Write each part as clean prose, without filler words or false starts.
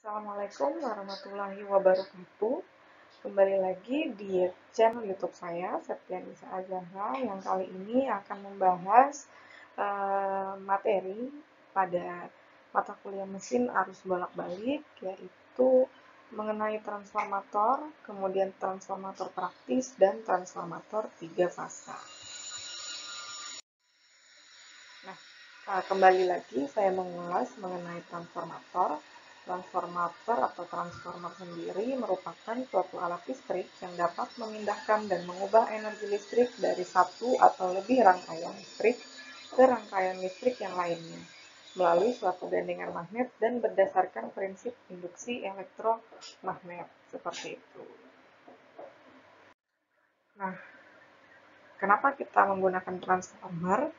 Assalamualaikum warahmatullahi wabarakatuh. Kembali lagi di channel YouTube saya, Septianisa Azahra, yang kali ini akan membahas materi pada mata kuliah mesin arus bolak-balik, yaitu mengenai transformator, kemudian transformator praktis, dan transformator 3 fasa. Nah, kembali lagi saya mengulas mengenai transformator. Transformator atau transformer sendiri merupakan suatu alat listrik yang dapat memindahkan dan mengubah energi listrik dari satu atau lebih rangkaian listrik ke rangkaian listrik yang lainnya melalui suatu gandengan magnet dan berdasarkan prinsip induksi elektromagnet seperti itu. Nah, kenapa kita menggunakan transformer?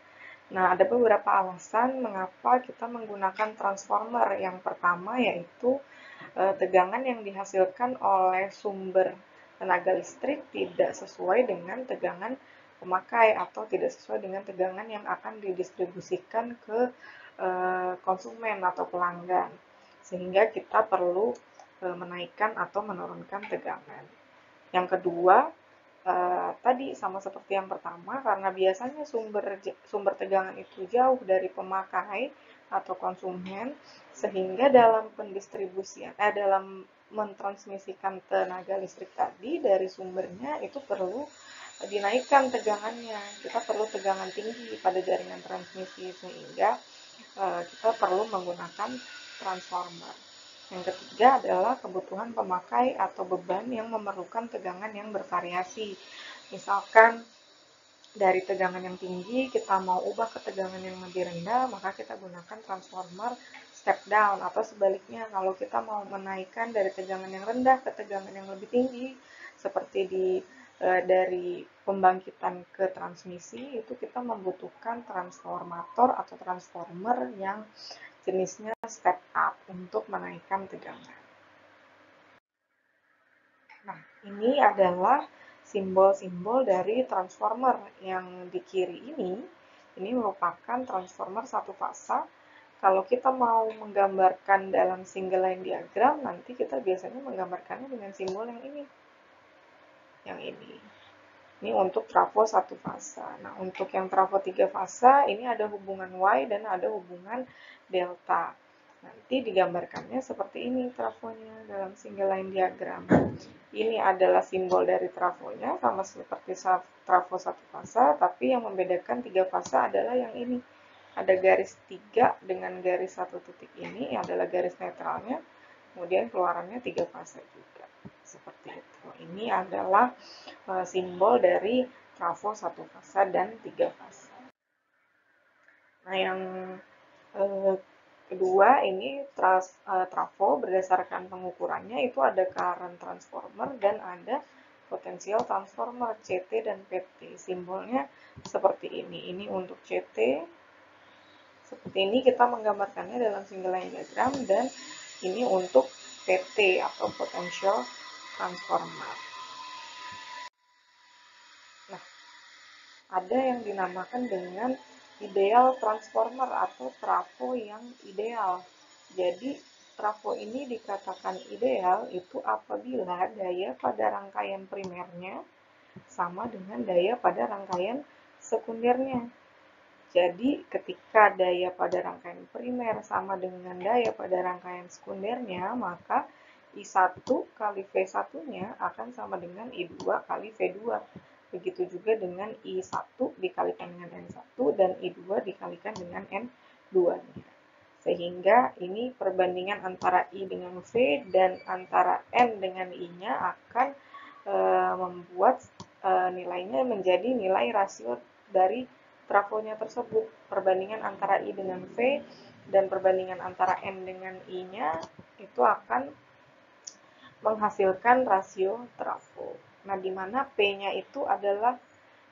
Nah, ada beberapa alasan mengapa kita menggunakan transformer. Yang pertama yaitu tegangan yang dihasilkan oleh sumber tenaga listrik tidak sesuai dengan tegangan pemakai atau tidak sesuai dengan tegangan yang akan didistribusikan ke konsumen atau pelanggan. Sehingga kita perlu menaikkan atau menurunkan tegangan. Yang kedua, tadi sama seperti yang pertama, karena biasanya sumber tegangan itu jauh dari pemakai atau konsumen, sehingga dalam dalam mentransmisikan tenaga listrik tadi dari sumbernya itu perlu dinaikkan tegangannya. Kita perlu tegangan tinggi pada jaringan transmisi, sehingga kita perlu menggunakan transformer. Yang ketiga adalah kebutuhan pemakai atau beban yang memerlukan tegangan yang bervariasi. Misalkan dari tegangan yang tinggi kita mau ubah ke tegangan yang lebih rendah, maka kita gunakan transformer step down, atau sebaliknya kalau kita mau menaikkan dari tegangan yang rendah ke tegangan yang lebih tinggi seperti dari pembangkitan ke transmisi, itu kita membutuhkan transformator atau transformer yang jenisnya step up untuk menaikkan tegangan. Nah, ini adalah simbol-simbol dari transformer. Yang di kiri ini merupakan transformer satu fasa. Kalau kita mau menggambarkan dalam single line diagram, nanti kita biasanya menggambarkannya dengan simbol yang ini. Yang ini. Ini untuk trafo satu fasa. Nah, untuk yang trafo 3 fasa, ini ada hubungan Y dan ada hubungan delta. Nanti digambarkannya seperti ini trafonya dalam single line diagram. Ini adalah simbol dari trafonya, sama seperti trafo satu fasa, tapi yang membedakan 3 fasa adalah yang ini. Ada garis 3 dengan garis 1 titik ini adalah garis netralnya, kemudian keluarannya 3 fasa juga. Seperti itu. Ini adalah simbol dari trafo satu fasa dan 3 fasa. Nah, yang kedua ini trafo berdasarkan pengukurannya itu ada current transformer dan ada potensial transformer CT dan PT. Simbolnya seperti ini. Ini untuk CT. Seperti ini kita menggambarkannya dalam single line diagram, dan ini untuk PT atau potential transformer. Nah, ada yang dinamakan dengan ideal transformer atau trafo yang ideal. Jadi, trafo ini dikatakan ideal itu apabila daya pada rangkaian primernya sama dengan daya pada rangkaian sekundernya. Jadi, ketika daya pada rangkaian primer sama dengan daya pada rangkaian sekundernya, maka I1 kali V1-nya akan sama dengan I2 kali V2. Begitu juga dengan I1 dikalikan dengan N1 dan I2 dikalikan dengan N2-nya. Sehingga ini perbandingan antara I dengan V dan antara N dengan I-nya akan membuat nilainya menjadi nilai rasio dari trafonya tersebut. Perbandingan antara I dengan V dan perbandingan antara N dengan I-nya itu akan menghasilkan rasio trafo. Nah, di mana P-nya itu adalah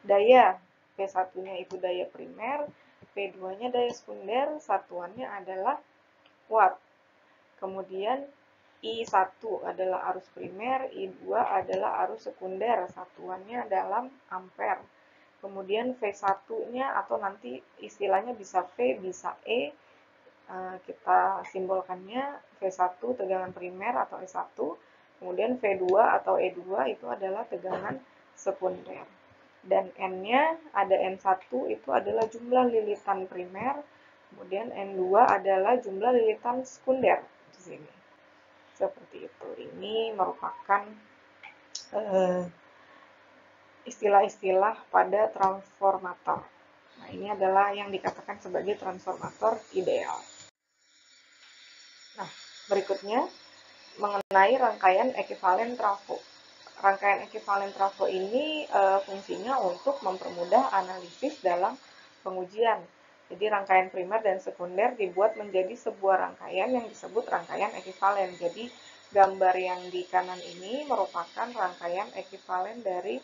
daya. P1-nya itu daya primer, P2-nya daya sekunder, satuannya adalah watt. Kemudian I1 adalah arus primer, I2 adalah arus sekunder, satuannya dalam ampere. Kemudian V1-nya atau nanti istilahnya bisa V, bisa E, kita simbolkannya V1 tegangan primer atau S1, kemudian V2 atau E2 itu adalah tegangan sekunder. Dan N-nya ada N1 itu adalah jumlah lilitan primer, kemudian N2 adalah jumlah lilitan sekunder di sini. Seperti itu. Ini merupakan istilah-istilah pada transformator. Nah, ini adalah yang dikatakan sebagai transformator ideal. Nah, berikutnya mengenai rangkaian ekivalen trafo. Rangkaian ekivalen trafo ini fungsinya untuk mempermudah analisis dalam pengujian. Jadi rangkaian primer dan sekunder dibuat menjadi sebuah rangkaian yang disebut rangkaian ekivalen. Jadi gambar yang di kanan ini merupakan rangkaian ekivalen dari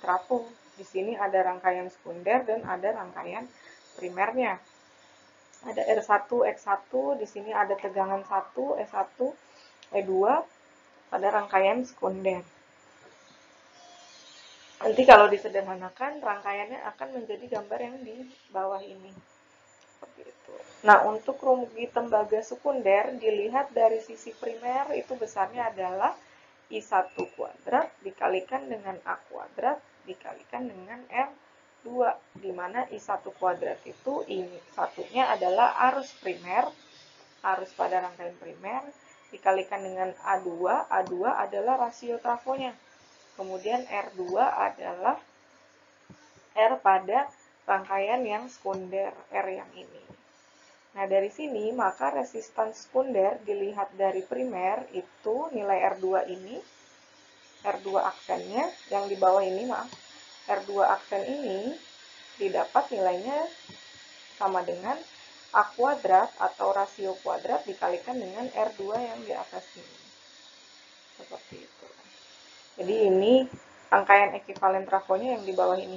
trafo. Di sini ada rangkaian sekunder dan ada rangkaian primernya. Ada R1, X1, di sini ada tegangan 1, S1, E2 pada rangkaian sekunder. Nanti kalau disederhanakan, rangkaiannya akan menjadi gambar yang di bawah ini. Seperti itu. Nah, untuk rugi tembaga sekunder dilihat dari sisi primer itu besarnya adalah I1 kuadrat dikalikan dengan A kuadrat dikalikan dengan R2, di mana I1 kuadrat itu ini satunya adalah arus primer, arus pada rangkaian primer, dikalikan dengan A2, A2 adalah rasio trafonya. Kemudian R2 adalah R pada rangkaian yang sekunder, R yang ini. Nah, dari sini maka resistans sekunder dilihat dari primer itu nilai R2 ini, R2 aksennya yang di bawah ini, maaf, R2 aksen ini didapat nilainya sama dengan A kuadrat atau rasio kuadrat dikalikan dengan R2 yang di atas ini. Seperti itu. Jadi ini rangkaian ekivalen trafonya yang di bawah ini.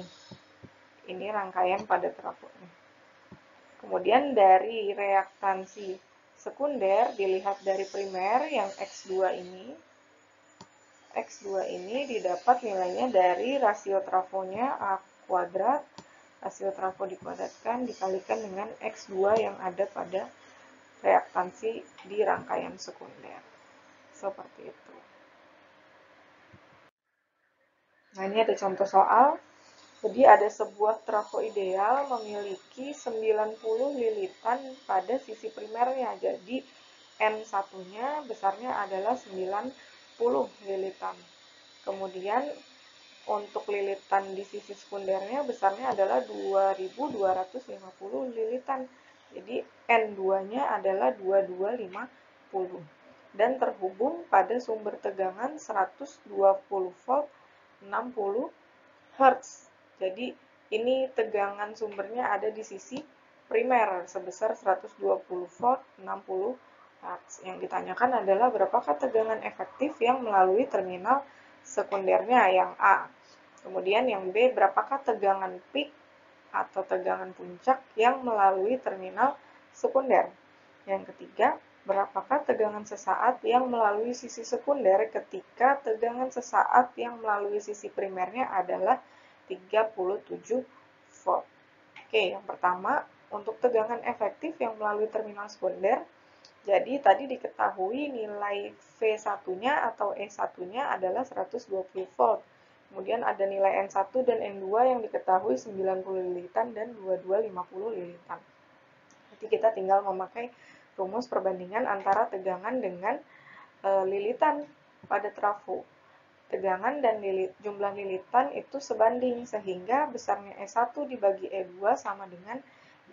Ini rangkaian pada trafonya. Kemudian dari reaktansi sekunder dilihat dari primer yang X2 ini. X2 ini didapat nilainya dari rasio trafonya A kuadrat, rasio trafo dikuadratkan dikalikan dengan X2 yang ada pada reaktansi di rangkaian sekunder. Seperti itu. Nah, ini ada contoh soal. Jadi ada sebuah trafo ideal memiliki 90 lilitan pada sisi primernya. Jadi N1-nya besarnya adalah 90 lilitan. Kemudian untuk lilitan di sisi sekundernya besarnya adalah 2250 lilitan. Jadi N2-nya adalah 2250 dan terhubung pada sumber tegangan 120 volt 60 Hz. Jadi ini tegangan sumbernya ada di sisi primer sebesar 120 volt 60 Hz. Yang ditanyakan adalah berapakah tegangan efektif yang melalui terminal sekundernya yang A. Kemudian yang B, berapakah tegangan peak atau tegangan puncak yang melalui terminal sekunder. Yang ketiga, berapakah tegangan sesaat yang melalui sisi sekunder ketika tegangan sesaat yang melalui sisi primernya adalah 37 volt. Oke, yang pertama, untuk tegangan efektif yang melalui terminal sekunder, jadi tadi diketahui nilai V1-nya atau E1-nya adalah 120 volt. Kemudian ada nilai N1 dan N2 yang diketahui 90 lilitan dan 2250 lilitan. Jadi kita tinggal memakai rumus perbandingan antara tegangan dengan lilitan pada trafo. Tegangan dan jumlah lilitan itu sebanding, sehingga besarnya E1 dibagi E2 sama dengan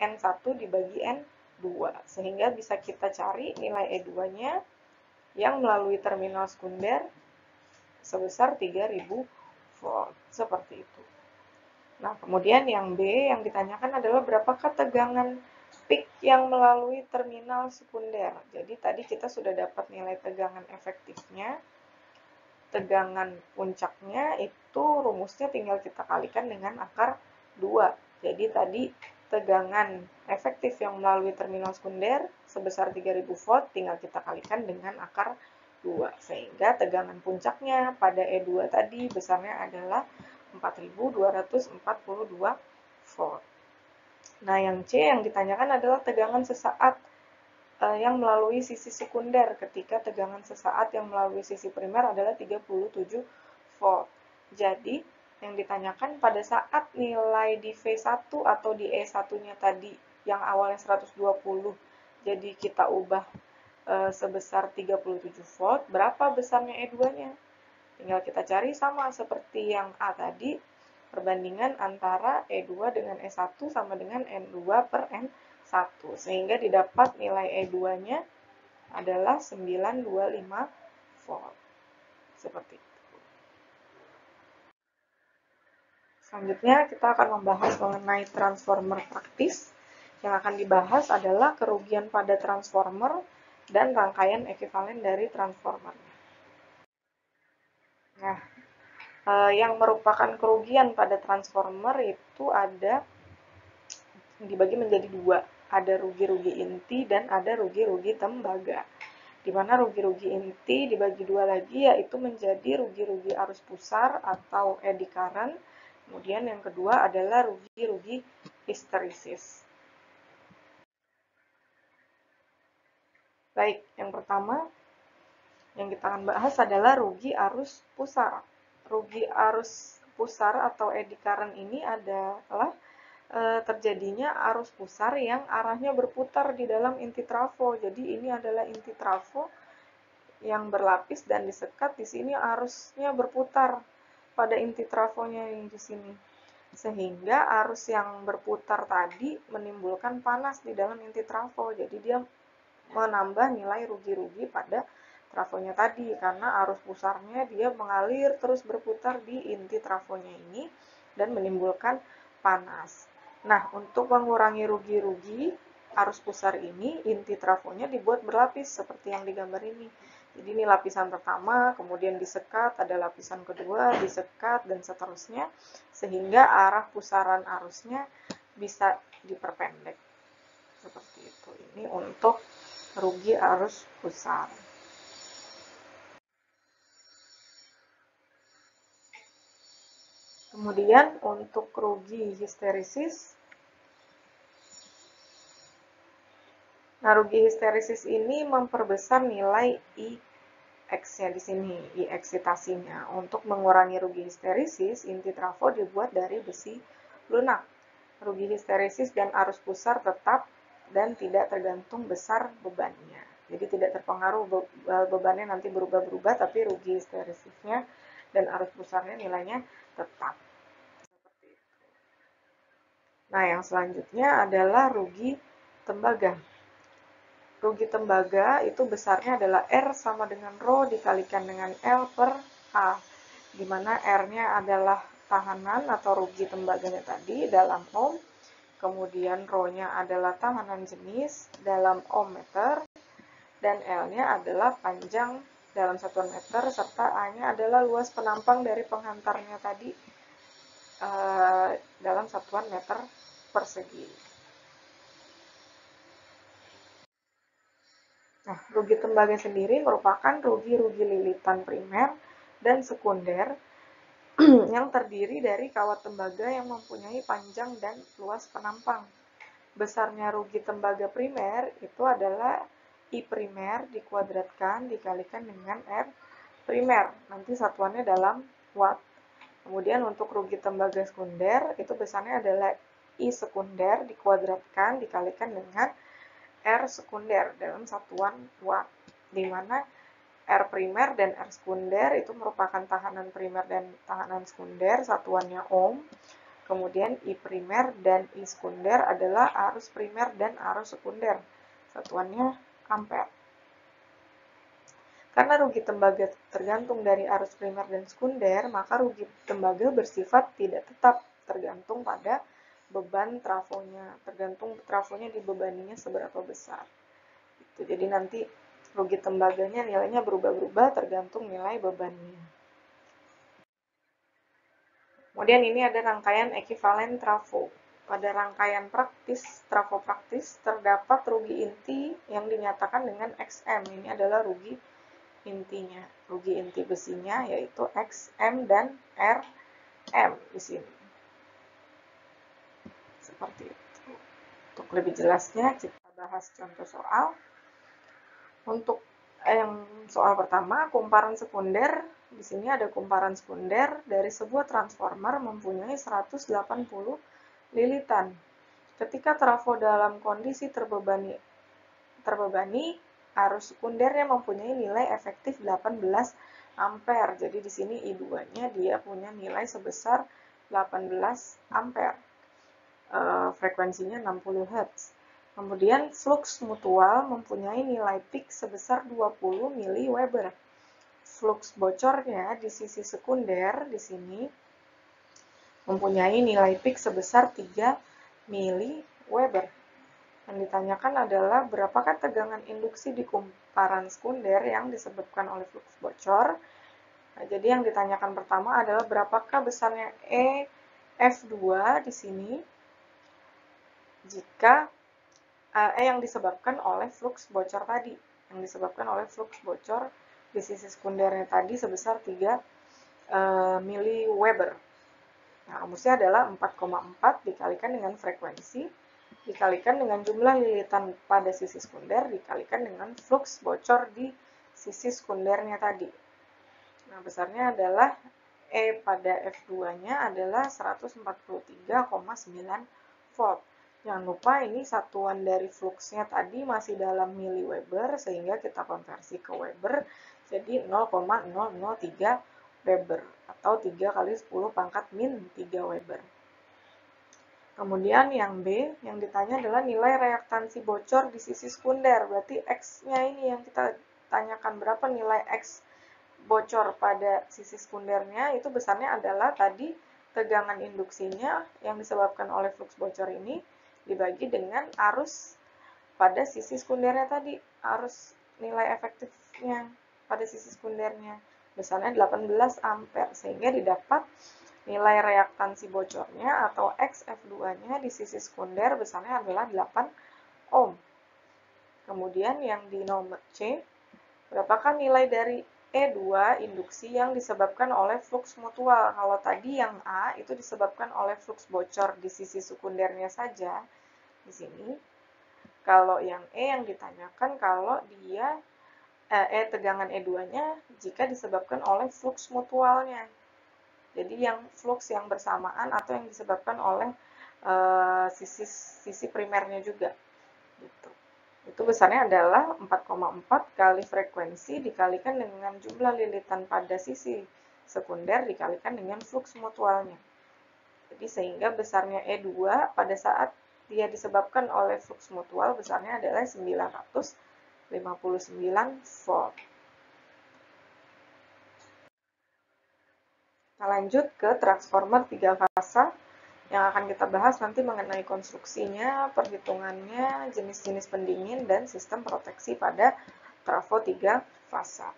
N1 dibagi N2. Sehingga bisa kita cari nilai E2-nya yang melalui terminal sekunder sebesar 3000 volt. Seperti itu. Nah, kemudian yang B yang ditanyakan adalah berapakah tegangan peak yang melalui terminal sekunder. Jadi tadi kita sudah dapat nilai tegangan efektifnya. Tegangan puncaknya itu rumusnya tinggal kita kalikan dengan akar 2. Jadi tadi tegangan efektif yang melalui terminal sekunder sebesar 3000 volt tinggal kita kalikan dengan akar 2. Sehingga tegangan puncaknya pada E2 tadi besarnya adalah 4242 volt. Nah, yang C yang ditanyakan adalah tegangan sesaat yang melalui sisi sekunder ketika tegangan sesaat yang melalui sisi primer adalah 37 volt. Jadi, yang ditanyakan pada saat nilai di V1 atau di E1-nya tadi yang awalnya 120, jadi kita ubah sebesar 37 volt, berapa besarnya E2-nya? Tinggal kita cari sama seperti yang A tadi, perbandingan antara E2 dengan E1 sama dengan N2 per N1. Sehingga didapat nilai E2-nya adalah 925 volt. Seperti itu. Selanjutnya kita akan membahas mengenai transformer praktis. Yang akan dibahas adalah kerugian pada transformer dan rangkaian ekivalen dari transformernya. Nah, yang merupakan kerugian pada transformer itu ada dibagi menjadi dua. Ada rugi-rugi inti dan ada rugi-rugi tembaga. Di mana rugi-rugi inti dibagi dua lagi, yaitu menjadi rugi-rugi arus pusar atau eddy current. Kemudian yang kedua adalah rugi-rugi histerisis. Baik, yang pertama yang kita akan bahas adalah rugi arus pusar. Rugi arus pusar atau eddy current ini adalah terjadinya arus pusar yang arahnya berputar di dalam inti trafo. Jadi ini adalah inti trafo yang berlapis dan disekat. Di sini arusnya berputar pada inti trafonya yang di sini. Sehingga arus yang berputar tadi menimbulkan panas di dalam inti trafo. Jadi dia menambah nilai rugi-rugi pada trafonya tadi karena arus pusarnya dia mengalir terus berputar di inti trafonya ini dan menimbulkan panas. Nah, untuk mengurangi rugi-rugi arus pusar ini, inti trafonya dibuat berlapis seperti yang digambar ini. Jadi ini lapisan pertama, kemudian disekat, ada lapisan kedua, disekat, dan seterusnya, sehingga arah pusaran arusnya bisa diperpendek. Seperti itu. Ini untuk rugi arus pusar. Kemudian untuk rugi histerisis, nah rugi histerisis ini memperbesar nilai IX-nya di sini, I eksitasinya. Untuk mengurangi rugi histerisis, inti trafo dibuat dari besi lunak. Rugi histerisis dan arus pusar tetap dan tidak tergantung besar bebannya. Jadi tidak terpengaruh bebannya nanti berubah-berubah, tapi rugi histerisisnya dan arus pusarnya nilainya tetap. Seperti itu. Nah, yang selanjutnya adalah rugi tembaga. Rugi tembaga itu besarnya adalah R sama dengan Rho dikalikan dengan L per A, di mana R-nya adalah tahanan atau rugi tembaganya tadi dalam ohm, kemudian Rho-nya adalah tahanan jenis dalam ohm meter, dan L-nya adalah panjang dalam satuan meter, serta A-nya adalah luas penampang dari penghantarnya tadi dalam satuan meter persegi. Nah, rugi tembaga sendiri merupakan rugi-rugi lilitan primer dan sekunder yang terdiri dari kawat tembaga yang mempunyai panjang dan luas penampang. Besarnya rugi tembaga primer itu adalah I primer dikuadratkan dikalikan dengan R primer. Nanti satuannya dalam watt. Kemudian untuk rugi tembaga sekunder itu besarnya adalah I sekunder dikuadratkan dikalikan dengan R sekunder dalam satuan watt, di mana R primer dan R sekunder itu merupakan tahanan primer dan tahanan sekunder, satuannya ohm. Kemudian I primer dan I sekunder adalah arus primer dan arus sekunder, satuannya ampere. Karena rugi tembaga tergantung dari arus primer dan sekunder, maka rugi tembaga bersifat tidak tetap, tergantung pada beban trafonya, tergantung trafonya dibebaninya seberapa besar. Jadi nanti rugi tembaganya nilainya berubah-ubah tergantung nilai bebannya. Kemudian ini ada rangkaian ekivalen trafo. Pada rangkaian praktis, trafo praktis, terdapat rugi inti yang dinyatakan dengan XM. Ini adalah rugi intinya. Rugi inti besinya yaitu XM dan RM di sini. Seperti itu. Untuk lebih jelasnya kita bahas contoh soal. Untuk yang soal pertama, kumparan sekunder. Di sini ada kumparan sekunder dari sebuah transformer mempunyai 180 lilitan. Ketika trafo dalam kondisi terbebani, arus sekundernya mempunyai nilai efektif 18 ampere. Jadi di sini I2-nya dia punya nilai sebesar 18 ampere. Frekuensinya 60 Hz. Kemudian flux mutual mempunyai nilai peak sebesar 20 mW. Flux bocornya di sisi sekunder di sini mempunyai nilai peak sebesar 3 mW. Yang ditanyakan adalah berapakah tegangan induksi di kumparan sekunder yang disebabkan oleh flux bocor. Nah, jadi yang ditanyakan pertama adalah berapakah besarnya EF2 di sini jika yang disebabkan oleh flux bocor tadi. Yang disebabkan oleh flux bocor di sisi sekundernya tadi sebesar 3 mW. Nah, rumusnya adalah 4,4 dikalikan dengan frekuensi, dikalikan dengan jumlah lilitan pada sisi sekunder, dikalikan dengan flux bocor di sisi sekundernya tadi. Nah, besarnya adalah E pada F2-nya adalah 143,9 volt. Jangan lupa ini satuan dari fluxnya tadi masih dalam miliweber, sehingga kita konversi ke Weber, jadi 0,003 Weber, atau 3 kali 10 pangkat min 3 Weber. Kemudian yang B, yang ditanya adalah nilai reaktansi bocor di sisi sekunder. Berarti X-nya ini yang kita tanyakan, berapa nilai X bocor pada sisi sekundernya. Itu besarnya adalah tadi tegangan induksinya yang disebabkan oleh flux bocor ini dibagi dengan arus pada sisi sekundernya tadi, arus nilai efektifnya pada sisi sekundernya. Besarnya 18 ampere, sehingga didapat nilai reaktansi bocornya atau XF2-nya di sisi sekunder besarnya adalah 8 ohm. Kemudian yang di nomor C, berapakah nilai dari E2 induksi yang disebabkan oleh flux mutual? Kalau tadi yang A itu disebabkan oleh flux bocor di sisi sekundernya saja di sini. Kalau yang E yang ditanyakan kalau dia tegangan E2-nya jika disebabkan oleh flux mutualnya. Jadi yang flux yang bersamaan atau yang disebabkan oleh sisi primernya juga. Gitu. Itu besarnya adalah 4,4 kali frekuensi dikalikan dengan jumlah lilitan pada sisi sekunder dikalikan dengan flux mutualnya. Jadi sehingga besarnya E2 pada saat dia disebabkan oleh flux mutual besarnya adalah 959 volt. Kita lanjut ke transformer 3 fasa yang akan kita bahas nanti mengenai konstruksinya, perhitungannya, jenis-jenis pendingin, dan sistem proteksi pada trafo 3 fasa.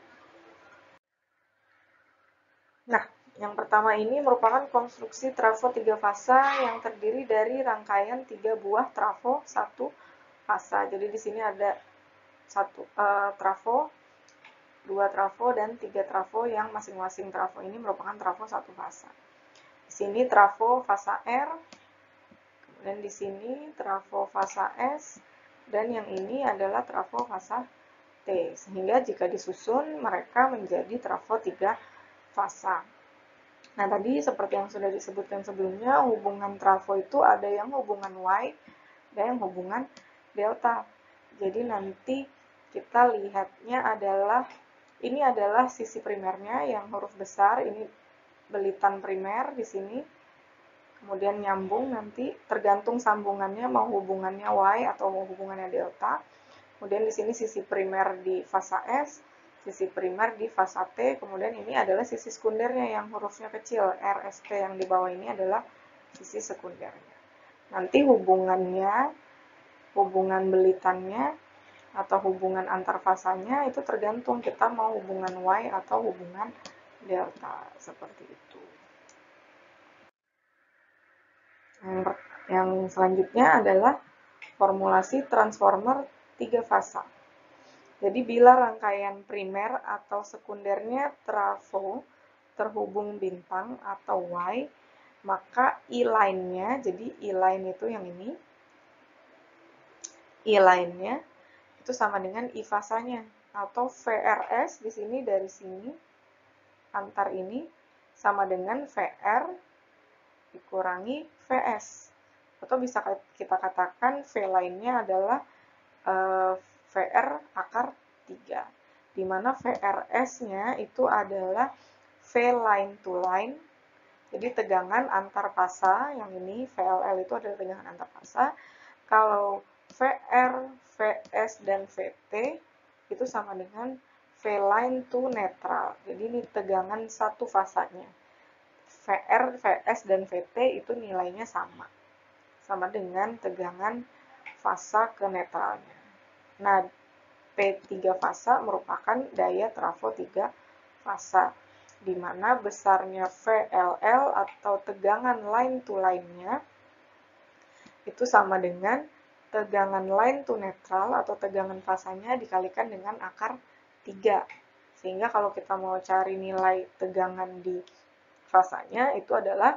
Nah, yang pertama ini merupakan konstruksi trafo 3 fasa yang terdiri dari rangkaian 3 buah trafo 1 fasa. Jadi di sini ada 1 trafo, 2 trafo, dan 3 trafo yang masing-masing trafo ini merupakan trafo 1 fasa. Di sini trafo fasa R, kemudian di sini trafo fasa S, dan yang ini adalah trafo fasa T. Sehingga jika disusun mereka menjadi trafo 3 fasa. Nah, tadi seperti yang sudah disebutkan sebelumnya, hubungan trafo itu ada yang hubungan Y, ada yang hubungan delta. Jadi nanti kita lihatnya adalah, ini adalah sisi primernya yang huruf besar, ini belitan primer di sini. Kemudian nyambung nanti tergantung sambungannya mau hubungannya Y atau hubungannya delta. Kemudian di sini sisi primer di fasa S, sisi primer di fasa T, kemudian ini adalah sisi sekundernya yang hurufnya kecil, RST yang di bawah ini adalah sisi sekundernya. Nanti hubungannya, hubungan belitannya, atau hubungan antar fasanya itu tergantung kita mau hubungan Y atau hubungan delta, seperti itu. Yang selanjutnya adalah formulasi transformer 3 fasa. Jadi bila rangkaian primer atau sekundernya trafo terhubung bintang atau Y, maka I-line-nya, jadi I-line itu yang ini, I-line-nya itu sama dengan I-fasanya. atau VRS di sini dari sini antar ini sama dengan VR dikurangi VS. Atau bisa kita katakan V lainnya adalah VR akar 3. Di mana VRS-nya itu adalah V line to line. Jadi tegangan antar fasa, yang ini VLL itu adalah tegangan antar fasa. Kalau VR, VS, dan VT itu sama dengan V line to neutral. Jadi ini tegangan satu fasanya. VR, VS, dan VT itu nilainya sama. Sama dengan tegangan fasa ke netralnya. Nah, P3 fasa merupakan daya trafo 3 fasa, di mana besarnya VLL atau tegangan line to line-nya itu sama dengan tegangan line to neutral atau tegangan fasanya dikalikan dengan akar 3. Sehingga kalau kita mau cari nilai tegangan di fasanya itu adalah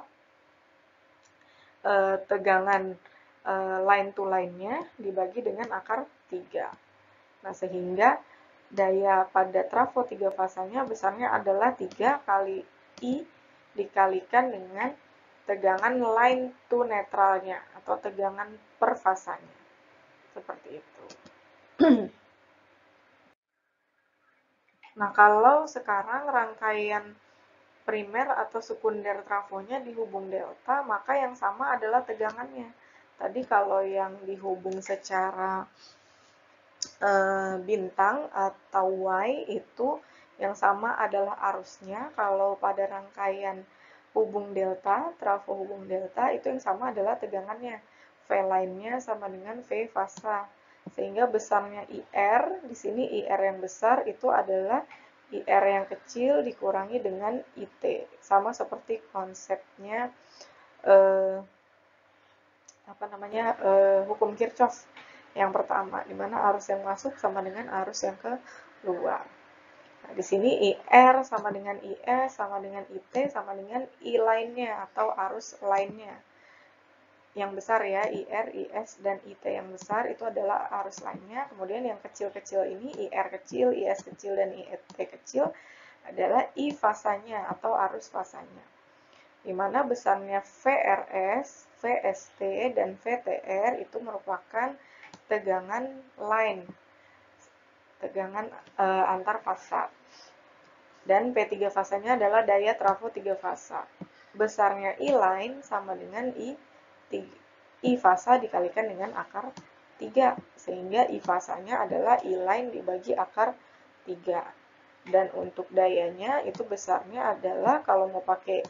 tegangan line to line-nya dibagi dengan akar 3. Nah, sehingga daya pada trafo 3 fasanya besarnya adalah 3 kali I dikalikan dengan tegangan line to netralnya atau tegangan per fasanya. Seperti itu. Nah, kalau sekarang rangkaian primer atau sekunder trafonya dihubung delta, maka yang sama adalah tegangannya. Tadi kalau yang dihubung secara bintang atau Y itu yang sama adalah arusnya. Kalau pada rangkaian hubung delta, trafo hubung delta, itu yang sama adalah tegangannya. V line-nya sama dengan V fasa. Sehingga besarnya IR, di sini IR yang besar itu adalah IR yang kecil dikurangi dengan IT. Sama seperti konsepnya hukum Kirchhoff yang pertama, di mana arus yang masuk sama dengan arus yang keluar. Nah, di sini IR sama dengan IS sama dengan IT sama dengan I lainnya atau arus lainnya. Yang besar ya, IR, IS, dan IT yang besar itu adalah arus lainnya. Kemudian yang kecil-kecil ini, IR kecil, IS kecil, dan IT kecil adalah I fasanya atau arus fasanya. Di mana besarnya VRS, VST, dan VTR itu merupakan tegangan line, tegangan antar fasa. Dan P3 fasanya adalah daya trafo 3 fasa. Besarnya I line sama dengan I fasa dikalikan dengan akar 3. Sehingga I fasanya adalah I line dibagi akar 3. Dan untuk dayanya itu besarnya adalah, kalau mau pakai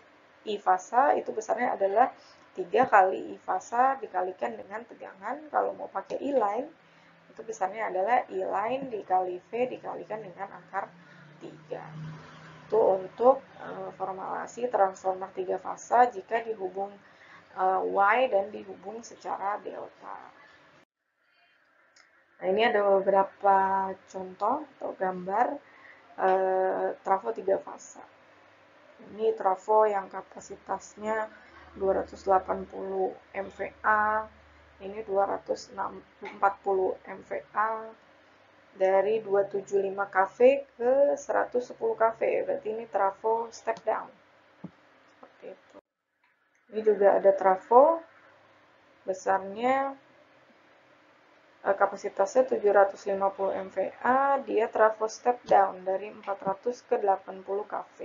I fasa, itu besarnya adalah 3 kali I fasa dikalikan dengan tegangan. Kalau mau pakai I line, itu besarnya adalah I line dikali V dikalikan dengan akar 3. Itu untuk formulasi transformer 3 fasa jika dihubung Y dan dihubung secara delta. Nah, ini ada beberapa contoh atau gambar trafo 3 fasa. Ini trafo yang kapasitasnya 280 MVA, ini 240 MVA, dari 275 kV ke 110 kV, berarti ini trafo step down. Seperti itu. Ini juga ada trafo, besarnya kapasitasnya 750 MVA, dia trafo step down dari 400 ke 80 kV.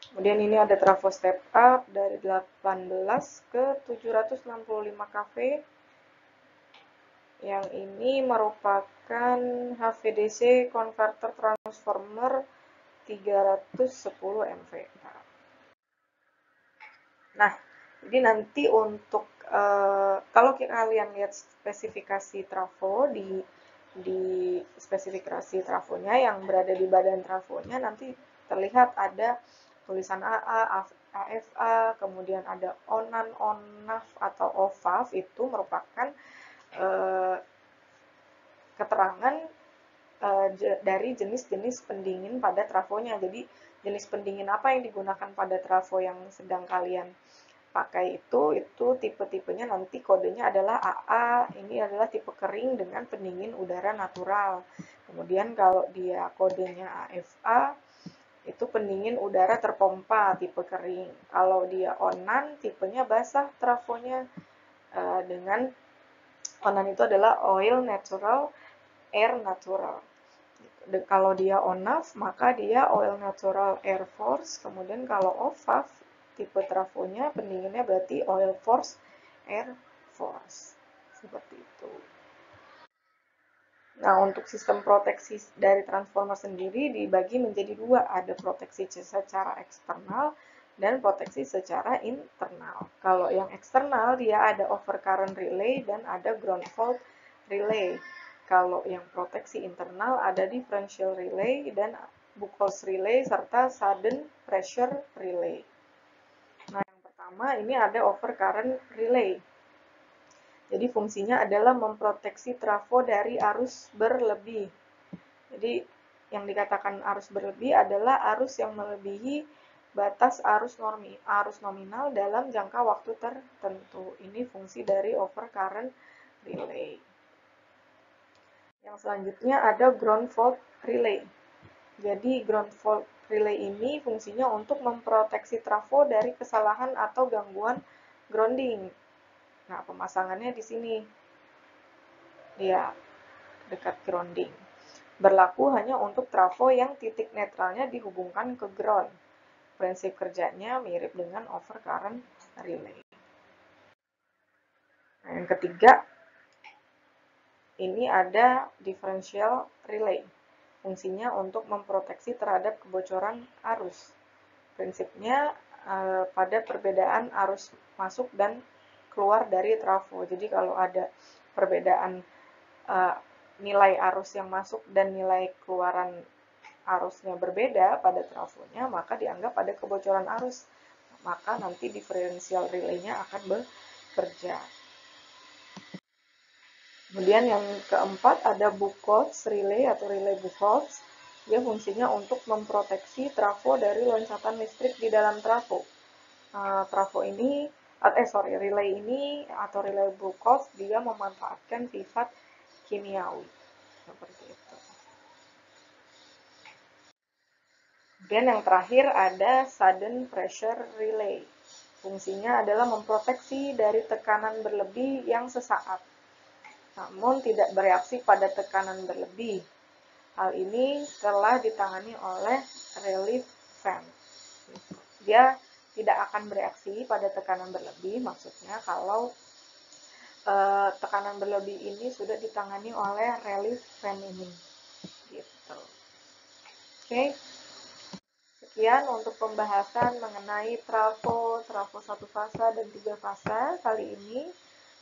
Kemudian ini ada trafo step up dari 18 ke 765 kV. Yang ini merupakan HVDC converter transformer 310 MVA. Nah, jadi nanti untuk kalau kalian lihat spesifikasi trafo di spesifikasi trafonya yang berada di badan trafonya, nanti terlihat ada tulisan AA, AFA, kemudian ada ONAN, ONAF, atau OVAF. Itu merupakan keterangan dari jenis-jenis pendingin pada trafonya. Jadi jenis pendingin apa yang digunakan pada trafo yang sedang kalian pakai itu tipe-tipenya nanti kodenya adalah AA. Ini adalah tipe kering dengan pendingin udara natural. Kemudian kalau dia kodenya AFA, itu pendingin udara terpompa tipe kering. Kalau dia onan, tipenya basah trafonya dengan onan itu adalah oil natural, air natural. Kalau dia on-off, maka dia oil natural air force. Kemudian kalau off-off, tipe trafonya pendinginnya berarti oil force air force. Seperti itu. Nah, untuk sistem proteksi dari transformer sendiri dibagi menjadi dua. Ada proteksi secara eksternal dan proteksi secara internal. Kalau yang eksternal, dia ada overcurrent relay dan ada ground fault relay. Kalau yang proteksi internal ada differential relay dan Buchholz relay serta sudden pressure relay. Nah, yang pertama ini ada overcurrent relay. Jadi fungsinya adalah memproteksi trafo dari arus berlebih. Jadi yang dikatakan arus berlebih adalah arus yang melebihi batas arus nominal dalam jangka waktu tertentu. Ini fungsi dari overcurrent relay. Yang selanjutnya ada ground fault relay. Jadi ground fault relay ini fungsinya untuk memproteksi trafo dari kesalahan atau gangguan grounding. Nah, pemasangannya di sini. Ya, dekat grounding. Berlaku hanya untuk trafo yang titik netralnya dihubungkan ke ground. Prinsip kerjanya mirip dengan overcurrent relay. Nah, yang ketiga, ini ada differential relay. Fungsinya untuk memproteksi terhadap kebocoran arus. Prinsipnya pada perbedaan arus masuk dan keluar dari trafo. Jadi kalau ada perbedaan nilai arus yang masuk dan nilai keluaran arusnya berbeda pada trafonya, maka dianggap ada kebocoran arus. Maka nanti differential relay-nya akan bekerja. Kemudian yang keempat ada Buchholz relay atau relay Buchholz. Dia fungsinya untuk memproteksi trafo dari loncatan listrik di dalam trafo. Relay ini atau relay Buchholz dia memanfaatkan sifat kimiawi. Seperti itu. Kemudian yang terakhir ada sudden pressure relay. Fungsinya adalah memproteksi dari tekanan berlebih yang sesaat, namun tidak bereaksi pada tekanan berlebih. Hal ini telah ditangani oleh relief fan. Dia tidak akan bereaksi pada tekanan berlebih, maksudnya kalau tekanan berlebih ini sudah ditangani oleh relief fan ini. Gitu. Oke. Sekian untuk pembahasan mengenai trafo satu fasa dan 3 fasa kali ini.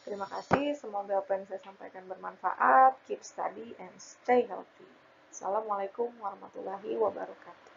Terima kasih, semoga apa yang saya sampaikan bermanfaat. Keep study and stay healthy. Assalamualaikum warahmatullahi wabarakatuh.